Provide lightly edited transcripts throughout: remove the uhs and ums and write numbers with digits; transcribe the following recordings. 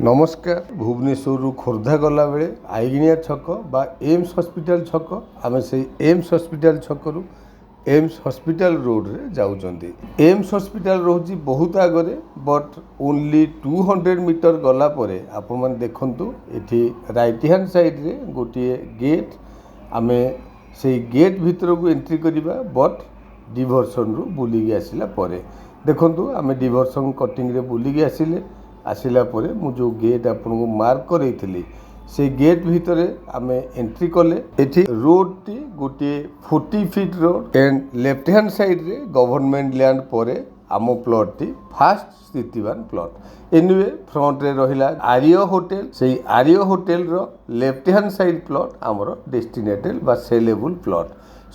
नमस्कार। भुवनेश्वर खोर्धा गला बेले आईगिनिया छक बा एम्स हॉस्पिटल छक आम से एम्स हॉस्पिटल छकरू एम्स हॉस्पिटल रोड रे जाउचंदी। एम्स हॉस्पिटल रोची बहुत आगरे बट ओनली 200 मीटर गला परे आपण माने देखंतु एठी राइट हैंड साइड रे गोटे गेट आमे से गेट भीतर को एंट्री करिबा बट डिवर्सन रु बुलिगी आसिला परे देखंतु आमे डिवर्सन कटिंग रे बुलिगी आसिला परे मु जो गेट आपन को मार्क करैथिली से गेट भितरे आमे एंट्री कले। एठी रोड टी गोटे 40 feet road and left hand side रे गवर्नमेंट लैंड परे आमो प्लॉट टी फास्ट स्थितिवान प्लॉट। एनीवे फ्रंट रे रहिला आर्य होटल से आर्य होटल रो लेफ्ट हैंड साइड प्लॉट आमरो डेस्टिनेटेड बा saleable plot.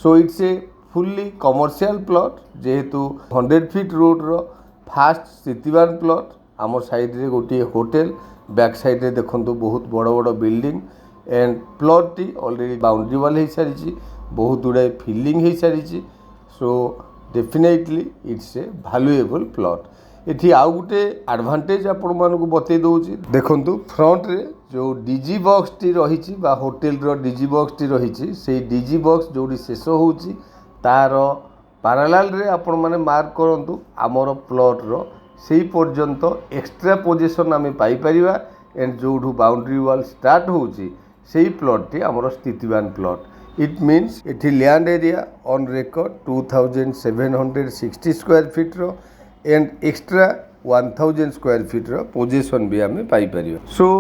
So it's a fully commercial plot जेहेतु 100 फीट रोड रो फास्ट स्थितिवान प्लॉट। आमर साइड रे गोटे होटल बैक साइड रे देखंतु बहुत बड़ बड़ building and plot T already boundary wall हो सारी बहुत गुड़ाए फिलिंग हो सारी। So definitely it's a valuable plot. एठी आउ गुटे एडवांटेज आपण मानकु बतै दउची देखंतु फ्रंट रे जो डीजी बॉक्स टी रहिची बा होटल रो डीजी बॉक्स टी रहिची से डीजी बॉक्स जोडी शेष होउची तार पैरेलल रे आपण माने मार्क करंतु हमर प्लॉट रो से पर्यंत एक्स्ट्रा पोजिशन आम पाइपर एंड जो बाउंड्री वाल स्टार्ट होची से प्लॉट टी आमर स्थितिवान प्लॉट। इट मीन्स एटी land area on record 2760 square feet रो एंड एक्स्ट्रा 1000 स्क्वायर फीट रो पोजिशन भी आम पाइपर। सो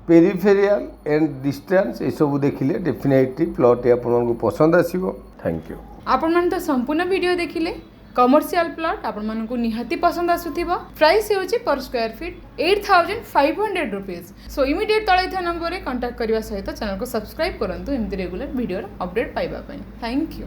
पेरिफेरियल एंड डिस्टेंस ये सब देखिले डेफिनेटली प्लॉट आपको पसंद आसीबो। Thank you. आपण मन तो संपूर्ण वीडियो देखिले कमर्शियल प्लॉट आपण मानकु निहाती पसंद आसुथिबा। प्राइस होची पर स्क्वायर फीट 8500 रुपीस। सो इमीडिएट तळे था नंबर रे कांटेक्ट करबा सहित चैनल को सब्सक्राइब करंतु एमती रेगुलर वीडियो अपडेट पाइबा पई। Thank you.